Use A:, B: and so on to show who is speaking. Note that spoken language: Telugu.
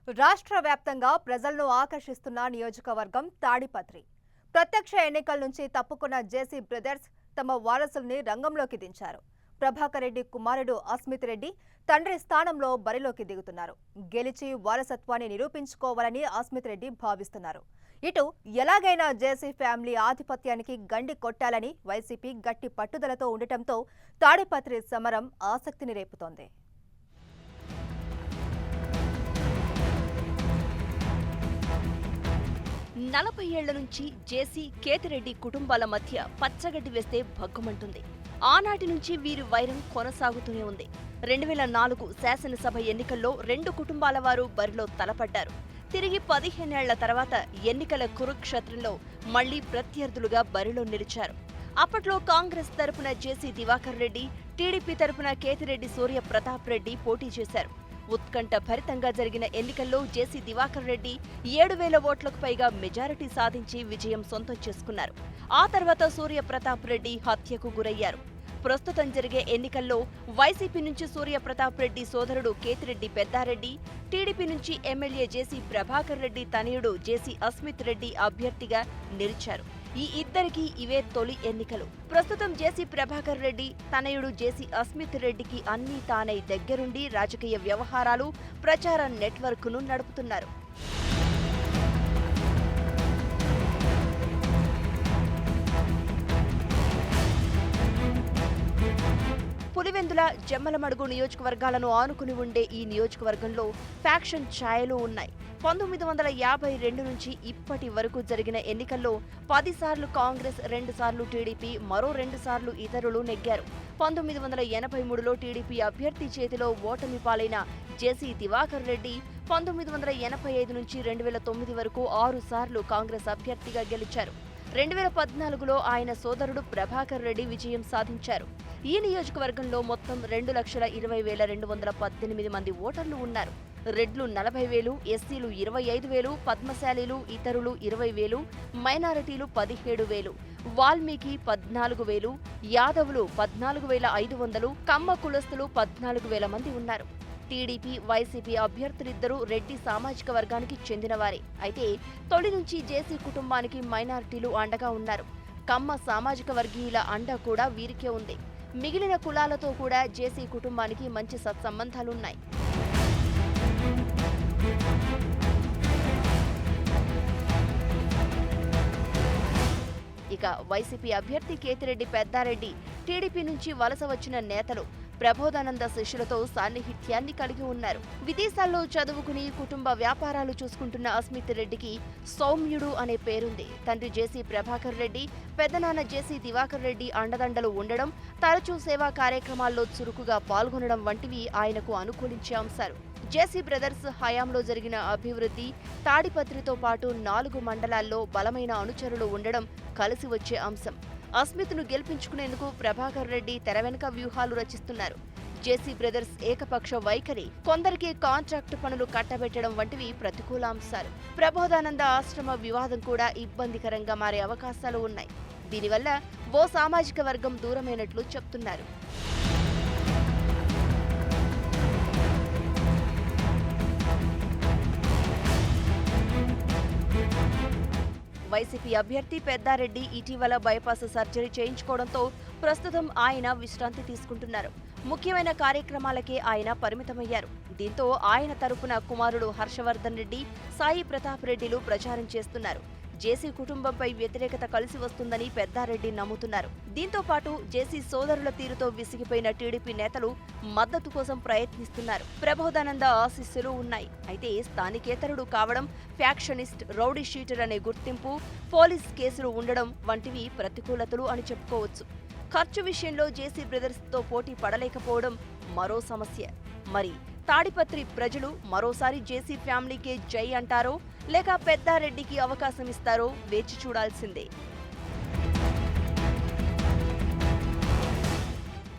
A: రాష్ట్ర వ్యాప్తంగా ప్రజలను ఆకర్షిస్తున్న నియోజకవర్గం తాడిపత్రి. ప్రత్యక్ష ఎన్నికల నుంచి తప్పుకున్న జేసీ బ్రదర్స్ తమ వారసుల్ని రంగంలోకి దించారు. ప్రభాకర్ రెడ్డి కుమారుడు అస్మిత్ రెడ్డి తండ్రి స్థానంలో బరిలోకి దిగుతున్నారు. గెలిచి వారసత్వాన్ని నిరూపించుకోవాలని అస్మిత్ రెడ్డి భావిస్తున్నారు. ఇటు ఎలాగైనా జేసీ ఫ్యామిలీ ఆధిపత్యానికి గండి కొట్టాలని వైసీపీ గట్టి పట్టుదలతో ఉండటంతో తాడిపత్రి సమరం ఆసక్తిని రేపుతోంది.
B: 40 ఏళ్ల నుంచి జేసీ కేతిరెడ్డి కుటుంబాల మధ్య పచ్చగడ్డి వేస్తే భగ్గుమంటుంది. ఆనాటి నుంచి వీరి వైరం కొనసాగుతూనే ఉంది. 2004 శాసనసభ ఎన్నికల్లో 2 కుటుంబాల వారు బరిలో తలపడ్డారు. తిరిగి 15 ఏళ్ల తర్వాత ఎన్నికల కురుక్షేత్రంలో మళ్లీ ప్రత్యర్థులుగా బరిలో నిలిచారు. అప్పట్లో కాంగ్రెస్ తరపున జేసీ దివాకర్ రెడ్డి, టీడీపీ తరపున కేతిరెడ్డి సూర్య ప్రతాప్ రెడ్డి పోటీ చేశారు. ఉత్కంఠ భరితంగా జరిగిన ఎన్నికల్లో జేసీ దివాకర్ రెడ్డి 7,000 ఓట్లకు పైగా మెజారిటీ సాధించి విజయం సొంతం చేసుకున్నారు. ఆ తర్వాత సూర్య ప్రతాప్ రెడ్డి హత్యకు గురయ్యారు. ప్రస్తుతం జరిగే ఎన్నికల్లో వైసీపీ నుంచి సూర్య ప్రతాప్ రెడ్డి సోదరుడు కేతిరెడ్డి పెద్దారెడ్డి, టీడీపీ నుంచి ఎమ్మెల్యే జేసీ ప్రభాకర్ రెడ్డి తనయుడు జేసీ అస్మిత్ రెడ్డి అభ్యర్థిగా నిలిచారు. ఈ ఇద్దరికి ఇవే తొలి ఎన్నికలు. ప్రస్తుతం జేసీ ప్రభాకర్ రెడ్డి తనయుడు జేసీ అస్మిత్ రెడ్డికి అన్నీ తానై దగ్గరుండి రాజకీయ వ్యవహారాలు, ప్రచార నెట్వర్క్ను నడుపుతున్నారు. పులివెందుల, జమ్మలమడుగు నియోజకవర్గాలను ఆనుకుని ఉండే ఈ నియోజకవర్గంలో ఫ్యాక్షన్ ఛాయలు ఉన్నాయి. 1952 నుంచి ఇప్పటి వరకు జరిగిన ఎన్నికల్లో 10 సార్లు కాంగ్రెస్, 2 సార్లు టీడీపీ, మరో 2 సార్లు ఇతరులు నెగ్గారు. 1983లో టీడీపీ అభ్యర్థి చేతిలో ఓటమి పాలైన జేసీ దివాకర్ రెడ్డి 1985 నుంచి 2009 వరకు 6 సార్లు కాంగ్రెస్ అభ్యర్థిగా గెలిచారు. 2014లో ఆయన సోదరుడు ప్రభాకర్ రెడ్డి విజయం సాధించారు. ఈ నియోజకవర్గంలో మొత్తం 2,20,218 మంది ఓటర్లు ఉన్నారు. రెడ్లు 40,000, ఎస్సీలు 25,000, పద్మశాలీలు, ఇతరులు 20,000, మైనారిటీలు 17,000, వాల్మీకి 14,000, యాదవులు 14,500, కమ్మ కులస్తులు 14,000 మంది ఉన్నారు. టీడీపీ, వైసీపీ అభ్యర్థులిద్దరూ రెడ్డి సామాజిక వర్గానికి చెందినవారే. అయితే తొలి నుంచి జేసీ కుటుంబానికి మైనారిటీలు అండగా ఉన్నారు. కమ్మ సామాజిక వర్గీయుల అండ కూడా వీరికే ఉంది. మిగిలిన కులాలతో కూడా జేసీ కుటుంబానికి మంచి సత్సంబంధాలున్నాయి. ఇక వైసీపీ అభ్యర్థి కేతిరెడ్డి పెద్దారెడ్డి, టీడీపీ నుంచి వలస వచ్చిన నేతలు ప్రబోధానంద శిష్యులతో సాన్నిహిత్యాన్ని కలిగి ఉన్నారు. విదేశాల్లో చదువుకుని కుటుంబ వ్యాపారాలు చూసుకుంటున్న అస్మిత్ రెడ్డికి సౌమ్యుడు అనే పేరుంది. తండ్రి జేసీ ప్రభాకర్ రెడ్డి, పెద్దనాన్న జేసీ దివాకర్ రెడ్డి అండదండలు ఉండడం, తరచూ సేవా కార్యక్రమాల్లో చురుకుగా పాల్గొనడం వంటివి ఆయనకు అనుకూలించే అంశాలు. జేసీ బ్రదర్స్ హయాంలో జరిగిన అభివృద్ధి, తాడిపత్రితో పాటు 4 మండలాల్లో బలమైన అనుచరులు ఉండడం కలిసి వచ్చే అంశం. అస్మిత్ను గెలిపించుకునేందుకు ప్రభాకర్ రెడ్డి తెర వెనుక వ్యూహాలు రచిస్తున్నారు. జేసీ బ్రదర్స్ ఏకపక్ష వైఖరి, కొందరికి కాంట్రాక్టు పనులు కట్టబెట్టడం వంటివి ప్రతికూల అంశాలు. ప్రబోధానంద ఆశ్రమ వివాదం కూడా ఇబ్బందికరంగా మారే అవకాశాలు ఉన్నాయి. దీనివల్ల ఓ సామాజిక వర్గం దూరమైనట్లు చెప్తున్నారు. వైసీపీ అభ్యర్థి పెద్దారెడ్డి ఇటీవల బైపాస్ సర్జరీ చేయించుకోవడంతో ప్రస్తుతం ఆయన విశ్రాంతి తీసుకుంటున్నారు. ముఖ్యమైన కార్యక్రమాలకే ఆయన పరిమితమయ్యారు. దీంతో ఆయన తరపున కుమారుడు హర్షవర్ధన్ రెడ్డి, సాయి ప్రతాప్ రెడ్డిలు ప్రచారం చేస్తున్నారు. జేసీ కుటుంబంపై వ్యతిరేకత కలిసి వస్తుందని పెద్దారెడ్డి నమ్ముతున్నారు. దీంతో పాటు జేసీ సోదరుల తీరుతో విసిగిపోయిన టీడీపీ నేతలు మద్దతు కోసం ప్రయత్నిస్తున్నారు. ప్రబోధానంద ఆశీస్సులు ఉన్నాయి. అయితే స్థానికేతరుడు కావడం, ఫ్యాక్షనిస్ట్, రౌడీ షీటర్ అనే గుర్తింపు, పోలీస్ కేసులు ఉండడం వంటివి ప్రతికూలతలు అని చెప్పుకోవచ్చు. ఖర్చు విషయంలో జేసీ బ్రదర్స్తో పోటీ పడలేకపోవడం మరో సమస్య. మరి తాడిపత్రి ప్రజలు మరోసారి జేసీ ఫ్యామిలీకే జై అంటారో లేక పెద్దారెడ్డికి అవకాశం ఇస్తారో వేచి చూడాల్సిందే.